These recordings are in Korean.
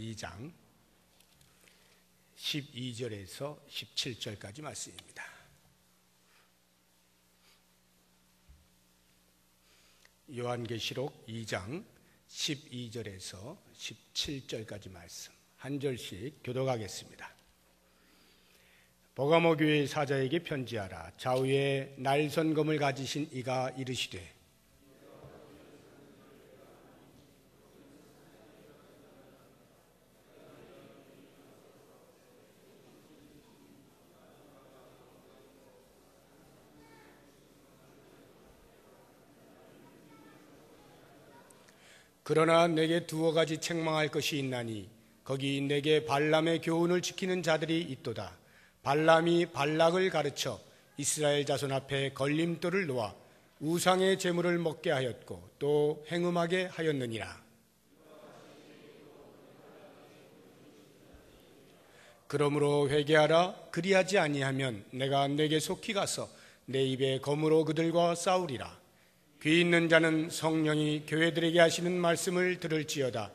2장 12절에서 17절까지 말씀입니다. 요한계시록 2장 12절에서 17절까지 말씀 한 절씩 교독하겠습니다. 버가모 교회 사자에게 편지하라. 좌우에 날선검을 가지신 이가 이르시되 그러나 내게 두어 가지 책망할 것이 있나니 거기 내게 발람의 교훈을 지키는 자들이 있도다. 발람이 발락을 가르쳐 이스라엘 자손 앞에 걸림돌을 놓아 우상의 제물을 먹게 하였고 또 행음하게 하였느니라. 그러므로 회개하라. 그리하지 아니하면 내가 내게 속히 가서 내 입에 검으로 그들과 싸우리라. 귀 있는 자는 성령이 교회들에게 하시는 말씀을 들을지어다.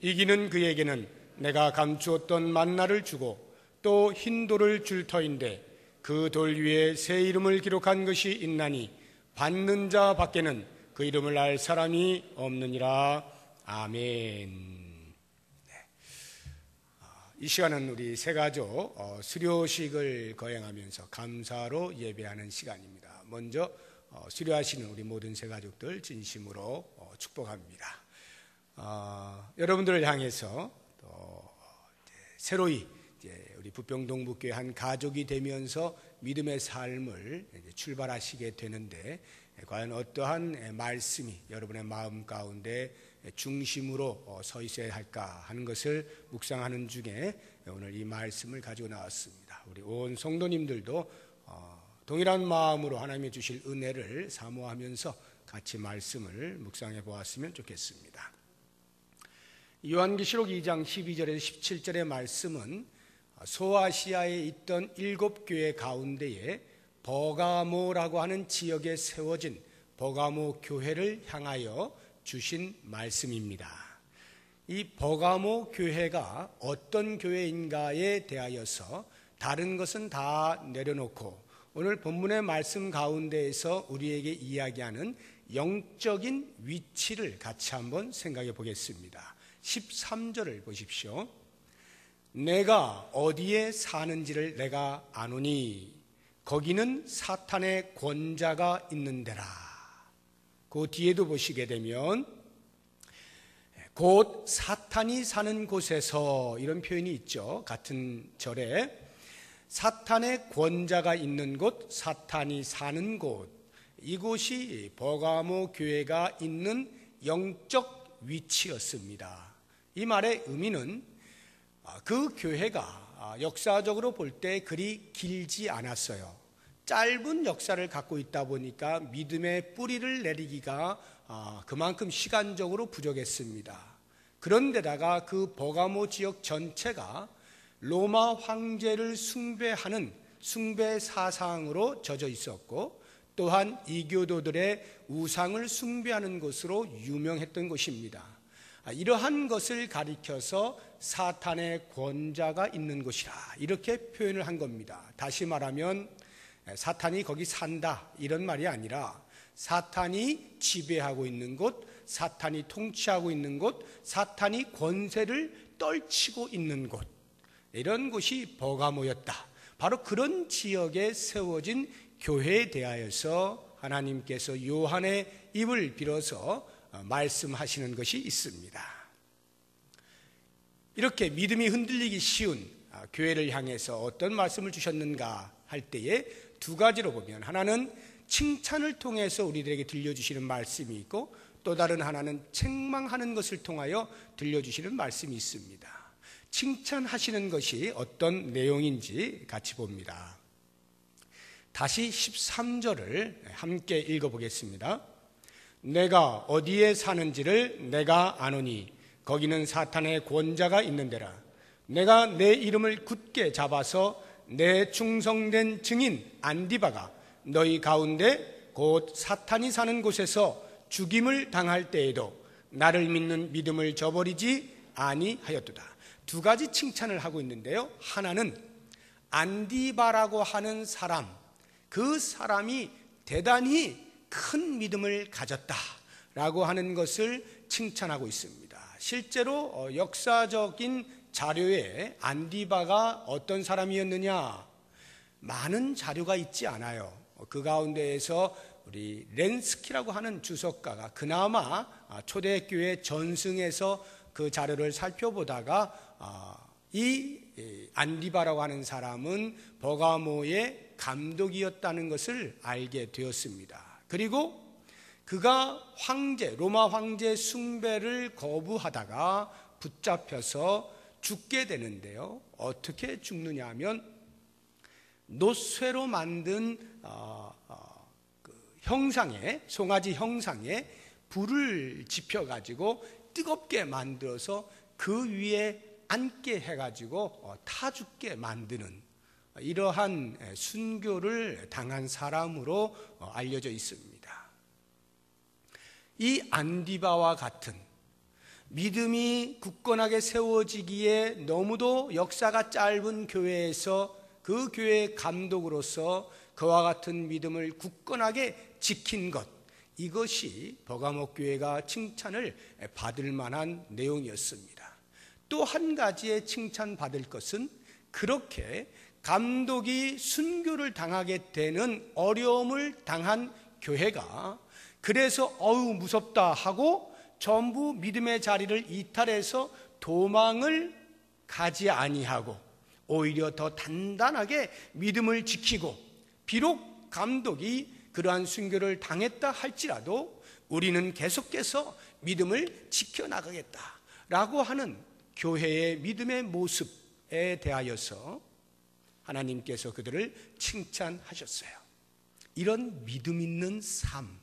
이기는 그에게는 내가 감추었던 만나를 주고 또 흰 돌을 줄 터인데 그 돌 위에 새 이름을 기록한 것이 있나니 받는 자 밖에는 그 이름을 알 사람이 없느니라. 아멘. 이 시간은 우리 새가족 수료식을 거행하면서 감사로 예배하는 시간입니다. 먼저 수료하시는 우리 모든 새가족들 진심으로 축복합니다. 여러분들을 향해서 또 새로이 우리 부평동북교회 한 가족이 되면서 믿음의 삶을 출발하시게 되는데 과연 어떠한 말씀이 여러분의 마음 가운데 중심으로 서 있어야 할까 하는 것을 묵상하는 중에 오늘 이 말씀을 가지고 나왔습니다. 우리 온 성도님들도 동일한 마음으로 하나님이 주실 은혜를 사모하면서 같이 말씀을 묵상해 보았으면 좋겠습니다. 요한계시록 2장 12절에서 17절의 말씀은 소아시아에 있던 7교회 가운데에 버가모라고 하는 지역에 세워진 버가모 교회를 향하여 주신 말씀입니다. 이 버가모 교회가 어떤 교회인가에 대하여서 다른 것은 다 내려놓고 오늘 본문의 말씀 가운데에서 우리에게 이야기하는 영적인 위치를 같이 한번 생각해 보겠습니다. 13절을 보십시오. 내가 어디에 사는지를 내가 아노니 거기는 사탄의 권자가 있는 데라. 그 뒤에도 보시게 되면 곧 사탄이 사는 곳에서 이런 표현이 있죠. 같은 절에 사탄의 권자가 있는 곳, 사탄이 사는 곳, 이곳이 버가모 교회가 있는 영적 위치였습니다. 이 말의 의미는 그 교회가 역사적으로 볼 때 그리 길지 않았어요. 짧은 역사를 갖고 있다 보니까 믿음의 뿌리를 내리기가 그만큼 시간적으로 부족했습니다. 그런데다가 그 버가모 지역 전체가 로마 황제를 숭배하는 숭배 사상으로 젖어 있었고 또한 이교도들의 우상을 숭배하는 것으로 유명했던 곳입니다. 이러한 것을 가리켜서 사탄의 권자가 있는 곳이라 이렇게 표현을 한 겁니다. 다시 말하면 사탄이 거기 산다 이런 말이 아니라 사탄이 지배하고 있는 곳, 사탄이 통치하고 있는 곳, 사탄이 권세를 떨치고 있는 곳, 이런 곳이 버가모였다. 바로 그런 지역에 세워진 교회에 대하여서 하나님께서 요한의 입을 빌어서 말씀하시는 것이 있습니다. 이렇게 믿음이 흔들리기 쉬운 교회를 향해서 어떤 말씀을 주셨는가 할 때에 두 가지로 보면 하나는 칭찬을 통해서 우리들에게 들려주시는 말씀이 있고 또 다른 하나는 책망하는 것을 통하여 들려주시는 말씀이 있습니다. 칭찬하시는 것이 어떤 내용인지 같이 봅니다. 다시 13절을 함께 읽어보겠습니다. 내가 어디에 사는지를 내가 아노니 거기는 사탄의 권자가 있는 데라. 내가 내 이름을 굳게 잡아서 내 충성된 증인 안디바가 너희 가운데 곧 사탄이 사는 곳에서 죽임을 당할 때에도 나를 믿는 믿음을 저버리지 아니하였도다. 두 가지 칭찬을 하고 있는데요. 하나는 안디바라고 하는 사람, 그 사람이 대단히 큰 믿음을 가졌다라고 하는 것을 칭찬하고 있습니다. 실제로 역사적인 자료에 안디바가 어떤 사람이었느냐, 많은 자료가 있지 않아요. 그 가운데에서 우리 렌스키라고 하는 주석가가 그나마 초대교회 전승에서 그 자료를 살펴보다가 이 안디바라고 하는 사람은 버가모의 감독이었다는 것을 알게 되었습니다. 그리고 그가 로마 황제 숭배를 거부하다가 붙잡혀서 죽게 되는데요. 어떻게 죽느냐 하면 노쇠로 만든 형상에, 송아지 형상에 불을 지펴가지고 뜨겁게 만들어서 그 위에 앉게 해가지고 타 죽게 만드는 이러한 순교를 당한 사람으로 알려져 있습니다. 이 안디바와 같은 믿음이 굳건하게 세워지기에 너무도 역사가 짧은 교회에서 그 교회의 감독으로서 그와 같은 믿음을 굳건하게 지킨 것, 이것이 버가모 교회가 칭찬을 받을 만한 내용이었습니다. 또 한 가지의 칭찬받을 것은 그렇게 감독이 순교를 당하게 되는 어려움을 당한 교회가 그래서 무섭다 하고 전부 믿음의 자리를 이탈해서 도망을 가지 아니하고 오히려 더 단단하게 믿음을 지키고, 비록 감독이 그러한 순교를 당했다 할지라도 우리는 계속해서 믿음을 지켜나가겠다라고 하는 교회의 믿음의 모습에 대하여서 하나님께서 그들을 칭찬하셨어요. 이런 믿음 있는 삶,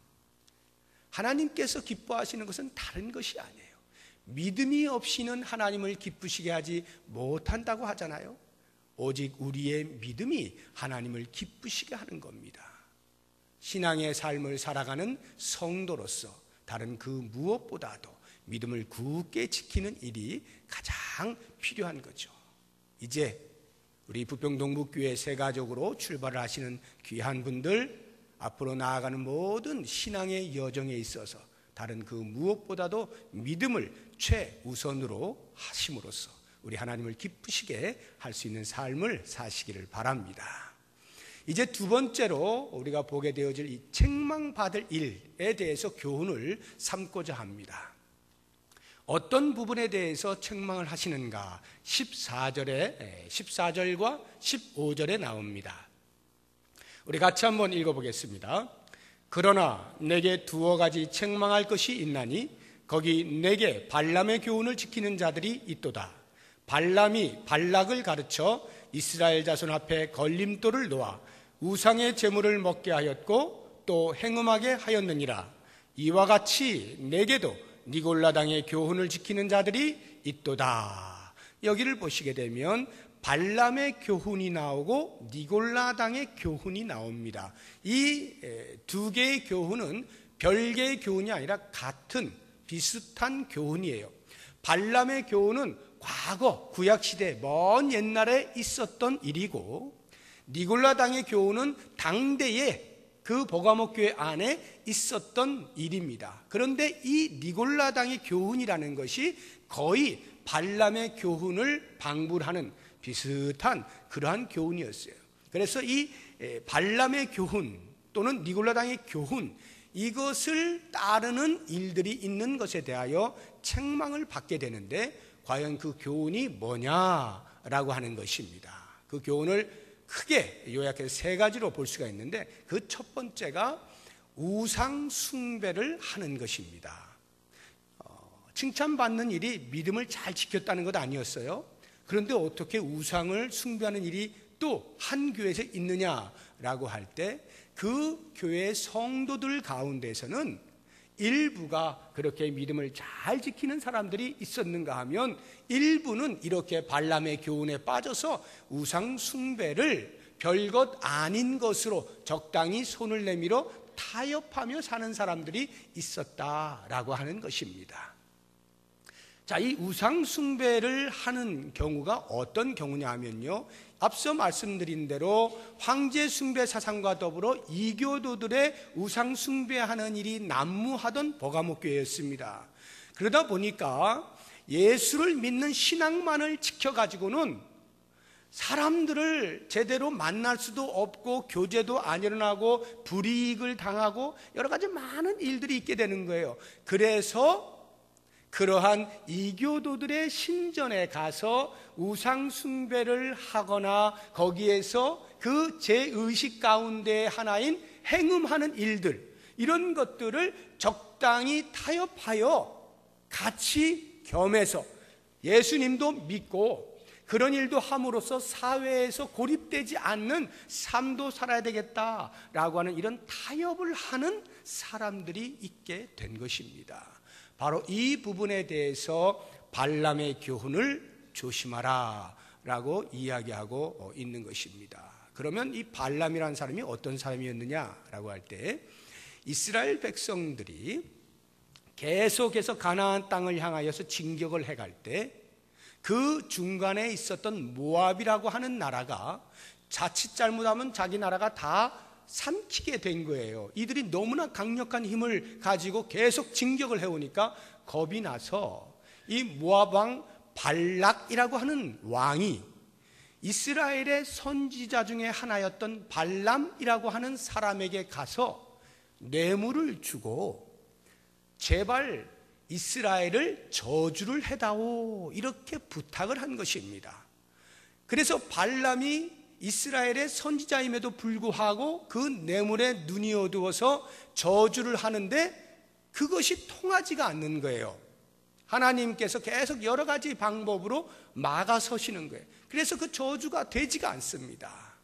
하나님께서 기뻐하시는 것은 다른 것이 아니에요. 믿음이 없이는 하나님을 기쁘시게 하지 못한다고 하잖아요. 오직 우리의 믿음이 하나님을 기쁘시게 하는 겁니다. 신앙의 삶을 살아가는 성도로서 다른 그 무엇보다도 믿음을 굳게 지키는 일이 가장 필요한 거죠. 이제 우리 부평동북교회 새가족으로 출발을 하시는 귀한 분들, 앞으로 나아가는 모든 신앙의 여정에 있어서 다른 그 무엇보다도 믿음을 최우선으로 하심으로써 우리 하나님을 기쁘시게 할 수 있는 삶을 사시기를 바랍니다. 이제 두 번째로 우리가 보게 되어질 이 책망받을 일에 대해서 교훈을 삼고자 합니다. 어떤 부분에 대해서 책망을 하시는가? 14절과 15절에 나옵니다. 우리 같이 한번 읽어보겠습니다. 그러나 내게 두어 가지 책망할 것이 있나니 거기 내게 발람의 교훈을 지키는 자들이 있도다. 발람이 발락을 가르쳐 이스라엘 자손 앞에 걸림돌을 놓아 우상의 제물을 먹게 하였고 또 행음하게 하였느니라. 이와 같이 내게도 니골라당의 교훈을 지키는 자들이 있도다. 여기를 보시게 되면 발람의 교훈이 나오고 니골라당의 교훈이 나옵니다. 이 두 개의 교훈은 별개의 교훈이 아니라 같은 비슷한 교훈이에요. 발람의 교훈은 과거 구약시대 먼 옛날에 있었던 일이고, 니골라당의 교훈은 당대에 그 버가모 교회 안에 있었던 일입니다. 그런데 이 니골라당의 교훈이라는 것이 거의 발람의 교훈을 방불하는 비슷한 그러한 교훈이었어요. 그래서 이 발람의 교훈 또는 니골라당의 교훈, 이것을 따르는 일들이 있는 것에 대하여 책망을 받게 되는데, 과연 그 교훈이 뭐냐라고 하는 것입니다. 그 교훈을 크게 요약해서 세 가지로 볼 수가 있는데, 그 첫 번째가 우상 숭배를 하는 것입니다. 칭찬받는 일이 믿음을 잘 지켰다는 것 아니었어요. 그런데 어떻게 우상을 숭배하는 일이 또 한 교회에서 있느냐라고 할 때, 그 교회의 성도들 가운데서는 일부가 그렇게 믿음을 잘 지키는 사람들이 있었는가 하면, 일부는 이렇게 발람의 교훈에 빠져서 우상 숭배를 별것 아닌 것으로 적당히 손을 내밀어 타협하며 사는 사람들이 있었다라고 하는 것입니다. 자, 이 우상 숭배를 하는 경우가 어떤 경우냐 하면요, 앞서 말씀드린 대로 황제 숭배 사상과 더불어 이교도들의 우상 숭배하는 일이 난무하던 버가모 교회였습니다. 그러다 보니까 예수를 믿는 신앙만을 지켜가지고는 사람들을 제대로 만날 수도 없고 교제도 안 일어나고 불이익을 당하고 여러 가지 많은 일들이 있게 되는 거예요. 그래서 그러한 이교도들의 신전에 가서 우상 숭배를 하거나 거기에서 그 제의식 가운데 하나인 행음하는 일들, 이런 것들을 적당히 타협하여 같이 겸해서 예수님도 믿고 그런 일도 함으로써 사회에서 고립되지 않는 삶도 살아야 되겠다라고 하는 이런 타협을 하는 사람들이 있게 된 것입니다. 바로 이 부분에 대해서 발람의 교훈을 조심하라 라고 이야기하고 있는 것입니다. 그러면 이 발람이라는 사람이 어떤 사람이었느냐라고 할 때, 이스라엘 백성들이 계속해서 가나안 땅을 향하여서 진격을 해갈 때 그 중간에 있었던 모압이라고 하는 나라가 자칫 잘못하면 자기 나라가 다 삼키게 된 거예요. 이들이 너무나 강력한 힘을 가지고 계속 진격을 해오니까 겁이 나서 이 모압 왕 발락이라고 하는 왕이 이스라엘의 선지자 중에 하나였던 발람이라고 하는 사람에게 가서 뇌물을 주고 제발 이스라엘을 저주를 해다오, 이렇게 부탁을 한 것입니다. 그래서 발람이 이스라엘의 선지자임에도 불구하고 그 뇌물에 눈이 어두워서 저주를 하는데 그것이 통하지가 않는 거예요. 하나님께서 계속 여러 가지 방법으로 막아서시는 거예요. 그래서 그 저주가 되지가 않습니다.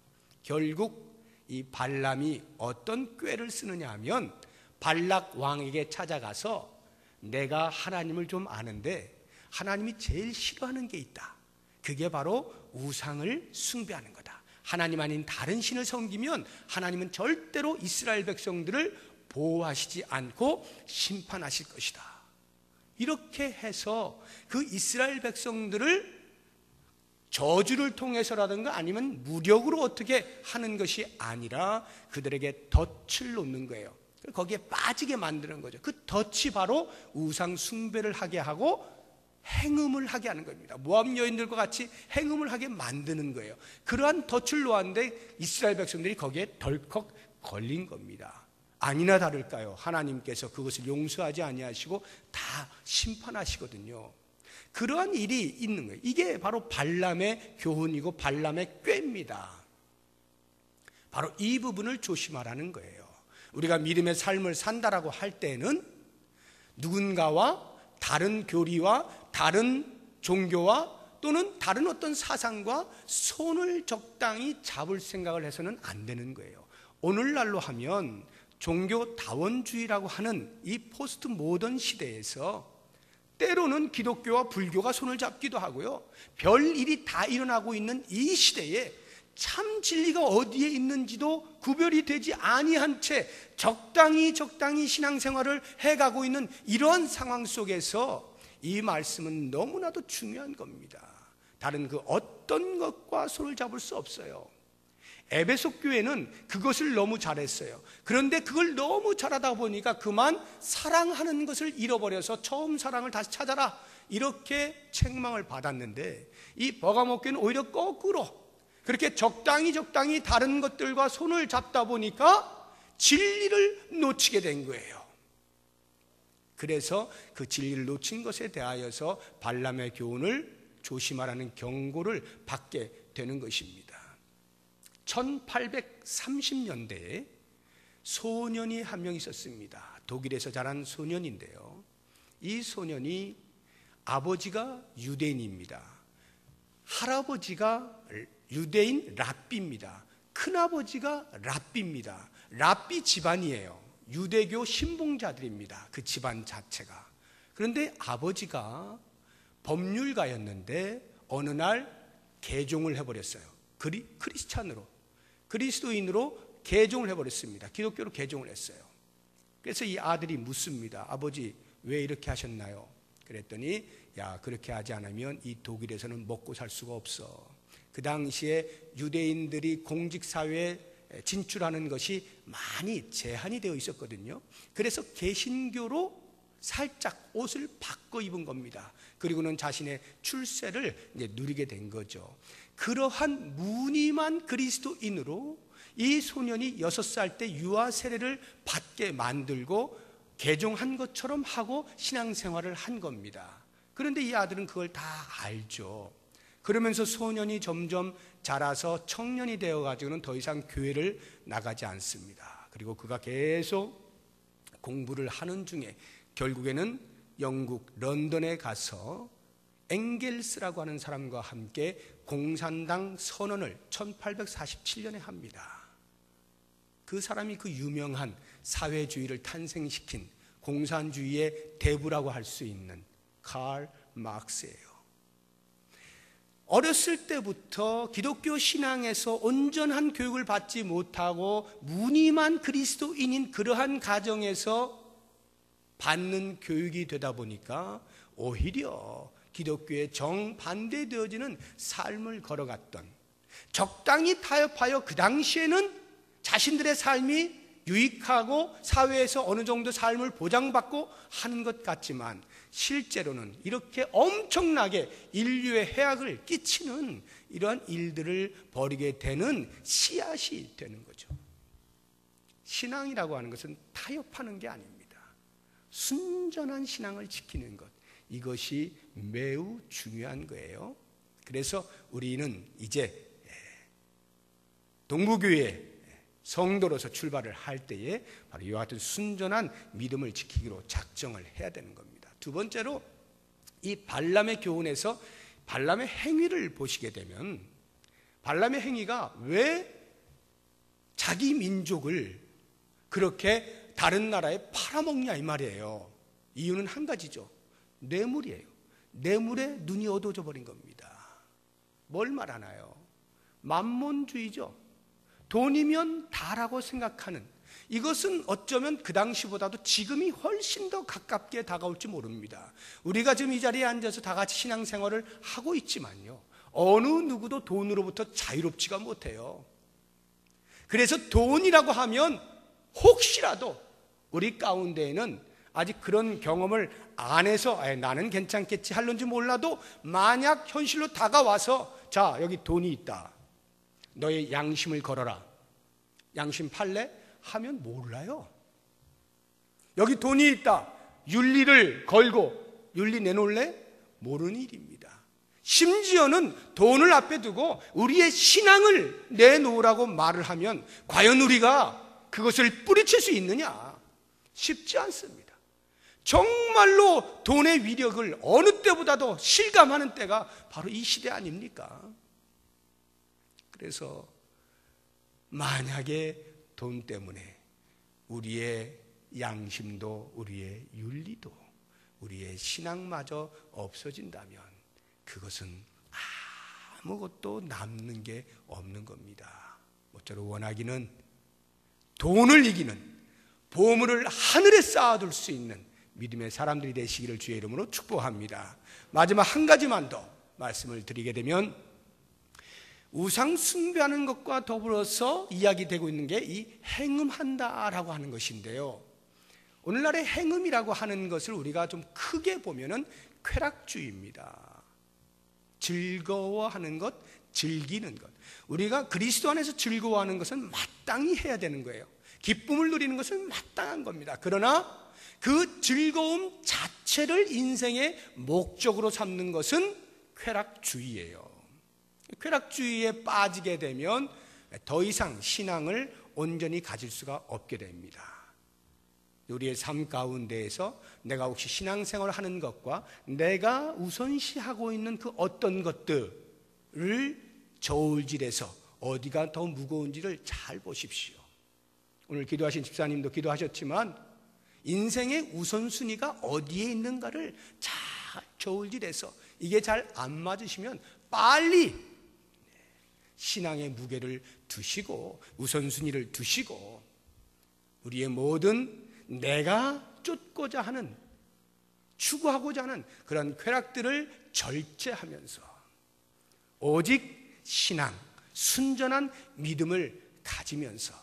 결국 이 발람이 어떤 꾀를 쓰느냐 하면, 발락 왕에게 찾아가서 내가 하나님을 좀 아는데 하나님이 제일 싫어하는 게 있다. 그게 바로 우상을 숭배하는 거다. 하나님 아닌 다른 신을 섬기면 하나님은 절대로 이스라엘 백성들을 보호하시지 않고 심판하실 것이다. 이렇게 해서 그 이스라엘 백성들을 저주를 통해서라든가 아니면 무력으로 어떻게 하는 것이 아니라 그들에게 덫을 놓는 거예요. 거기에 빠지게 만드는 거죠. 그 덫이 바로 우상 숭배를 하게 하고 행음을 하게 하는 겁니다. 모압 여인들과 같이 행음을 하게 만드는 거예요. 그러한 덫을 놓았는데 이스라엘 백성들이 거기에 덜컥 걸린 겁니다. 아니나 다를까요? 하나님께서 그것을 용서하지 아니하시고 다 심판하시거든요. 그러한 일이 있는 거예요. 이게 바로 발람의 교훈이고 발람의 꾀입니다. 바로 이 부분을 조심하라는 거예요. 우리가 믿음의 삶을 산다라고 할 때는 누군가와 다른 교리와 다른 종교와 또는 다른 어떤 사상과 손을 적당히 잡을 생각을 해서는 안 되는 거예요. 오늘날로 하면 종교 다원주의라고 하는 이 포스트 모던 시대에서 때로는 기독교와 불교가 손을 잡기도 하고요. 별 일이 다 일어나고 있는 이 시대에 참 진리가 어디에 있는지도 구별이 되지 아니한 채 적당히 신앙생활을 해가고 있는 이러한 상황 속에서 이 말씀은 너무나도 중요한 겁니다. 다른 그 어떤 것과 손을 잡을 수 없어요. 에베소 교회는 그것을 너무 잘했어요. 그런데 그걸 너무 잘하다 보니까 그만 사랑하는 것을 잃어버려서 처음 사랑을 다시 찾아라, 이렇게 책망을 받았는데 이 버가모 교회는 오히려 거꾸로 그렇게 적당히 다른 것들과 손을 잡다 보니까 진리를 놓치게 된 거예요. 그래서 그 진리를 놓친 것에 대하여서 발람의 교훈을 조심하라는 경고를 받게 되는 것입니다. 1830년대에 소년이 한 명 있었습니다. 독일에서 자란 소년인데요. 이 소년이 아버지가 유대인입니다. 할아버지가 유대인 랍비입니다. 큰아버지가 랍비입니다. 랍비 집안이에요. 유대교 신봉자들입니다. 그 집안 자체가. 그런데 아버지가 법률가였는데 어느 날 개종을 해버렸어요. 크리스찬으로, 그리스도인으로 개종을 해버렸습니다. 기독교로 개종을 했어요. 그래서 이 아들이 묻습니다. 아버지 왜 이렇게 하셨나요? 그랬더니 야, 그렇게 하지 않으면 이 독일에서는 먹고 살 수가 없어. 그 당시에 유대인들이 공직사회에 진출하는 것이 많이 제한이 되어 있었거든요. 그래서 개신교로 살짝 옷을 바꿔 입은 겁니다. 그리고는 자신의 출세를 이제 누리게 된 거죠. 그러한 무늬만 그리스도인으로 이 소년이 6살 때 유아 세례를 받게 만들고 개종한 것처럼 하고 신앙생활을 한 겁니다. 그런데 이 아들은 그걸 다 알죠. 그러면서 소년이 점점 자라서 청년이 되어가지고는 더 이상 교회를 나가지 않습니다. 그리고 그가 계속 공부를 하는 중에 결국에는 영국 런던에 가서 엥겔스라고 하는 사람과 함께 공산당 선언을 1847년에 합니다. 그 사람이 그 유명한 사회주의를 탄생시킨 공산주의의 대부라고 할 수 있는 칼 마르크스예요. 어렸을 때부터 기독교 신앙에서 온전한 교육을 받지 못하고 무늬만 그리스도인인 그러한 가정에서 받는 교육이 되다 보니까 오히려 기독교에 정반대되어지는 삶을 걸어갔던, 적당히 타협하여 그 당시에는 자신들의 삶이 유익하고 사회에서 어느 정도 삶을 보장받고 하는 것 같지만 실제로는 이렇게 엄청나게 인류의 해악을 끼치는 이러한 일들을 벌이게 되는 씨앗이 되는 거죠. 신앙이라고 하는 것은 타협하는 게 아닙니다. 순전한 신앙을 지키는 것, 이것이 매우 중요한 거예요. 그래서 우리는 이제 동부교회 성도로서 출발을 할 때에 바로 이와 같은 순전한 믿음을 지키기로 작정을 해야 되는 겁니다. 두 번째로 이 발람의 교훈에서 발람의 행위를 보시게 되면 발람의 행위가 왜 자기 민족을 그렇게 다른 나라에 팔아먹냐 이 말이에요. 이유는 한 가지죠. 뇌물이에요. 뇌물에 눈이 어두워져 버린 겁니다. 뭘 말하나요? 만몬주의죠. 돈이면 다라고 생각하는, 이것은 어쩌면 그 당시보다도 지금이 훨씬 더 가깝게 다가올지 모릅니다. 우리가 지금 이 자리에 앉아서 다 같이 신앙생활을 하고 있지만요, 어느 누구도 돈으로부터 자유롭지가 못해요. 그래서 돈이라고 하면 혹시라도 우리 가운데에는 아직 그런 경험을 안 해서 나는 괜찮겠지 할런지 몰라도 만약 현실로 다가와서 자, 여기 돈이 있다, 너의 양심을 걸어라, 양심 팔래? 하면 몰라요. 여기 돈이 있다, 윤리를 걸고 윤리 내놓을래? 모르는 일입니다. 심지어는 돈을 앞에 두고 우리의 신앙을 내놓으라고 말을 하면 과연 우리가 그것을 뿌리칠 수 있느냐? 쉽지 않습니다. 정말로 돈의 위력을 어느 때보다도 실감하는 때가 바로 이 시대 아닙니까? 그래서 만약에 돈 때문에 우리의 양심도 우리의 윤리도 우리의 신앙마저 없어진다면 그것은 아무것도 남는 게 없는 겁니다. 모쪼록 원하기는 돈을 이기는, 보물을 하늘에 쌓아둘 수 있는 믿음의 사람들이 되시기를 주의 이름으로 축복합니다. 마지막 한 가지만 더 말씀을 드리게 되면, 우상 숭배하는 것과 더불어서 이야기되고 있는 게 이 행음한다라고 하는 것인데요, 오늘날의 행음이라고 하는 것을 우리가 좀 크게 보면은 쾌락주의입니다. 즐거워하는 것, 즐기는 것. 우리가 그리스도 안에서 즐거워하는 것은 마땅히 해야 되는 거예요. 기쁨을 누리는 것은 마땅한 겁니다. 그러나 그 즐거움 자체를 인생의 목적으로 삼는 것은 쾌락주의예요. 쾌락주의에 빠지게 되면 더 이상 신앙을 온전히 가질 수가 없게 됩니다. 우리의 삶 가운데에서 내가 혹시 신앙생활을 하는 것과 내가 우선시하고 있는 그 어떤 것들을 저울질해서 어디가 더 무거운지를 잘 보십시오. 오늘 기도하신 집사님도 기도하셨지만 인생의 우선순위가 어디에 있는가를 잘 저울질해서 이게 잘 안 맞으시면 빨리 신앙의 무게를 두시고 우선순위를 두시고 우리의 모든 내가 쫓고자 하는 추구하고자 하는 그런 쾌락들을 절제하면서 오직 신앙, 순전한 믿음을 가지면서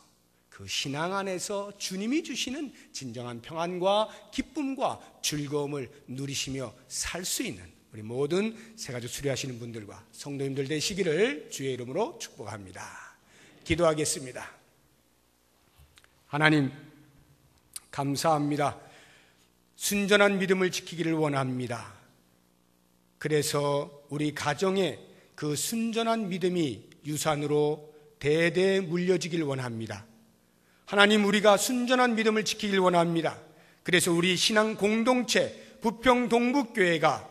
그 신앙 안에서 주님이 주시는 진정한 평안과 기쁨과 즐거움을 누리시며 살 수 있는 우리 모든 새가족 수료하시는 분들과 성도님들 되시기를 주의 이름으로 축복합니다. 기도하겠습니다. 하나님, 감사합니다. 순전한 믿음을 지키기를 원합니다. 그래서 우리 가정에 그 순전한 믿음이 유산으로 대대 물려지길 원합니다. 하나님, 우리가 순전한 믿음을 지키길 원합니다. 그래서 우리 신앙 공동체 부평동북교회가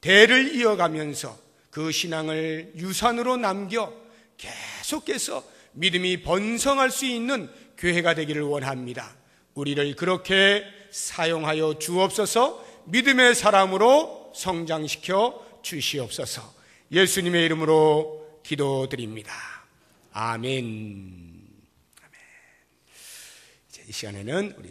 대를 이어가면서 그 신앙을 유산으로 남겨 계속해서 믿음이 번성할 수 있는 교회가 되기를 원합니다. 우리를 그렇게 사용하여 주옵소서. 믿음의 사람으로 성장시켜 주시옵소서. 예수님의 이름으로 기도드립니다. 아멘. 이 시간에는 우리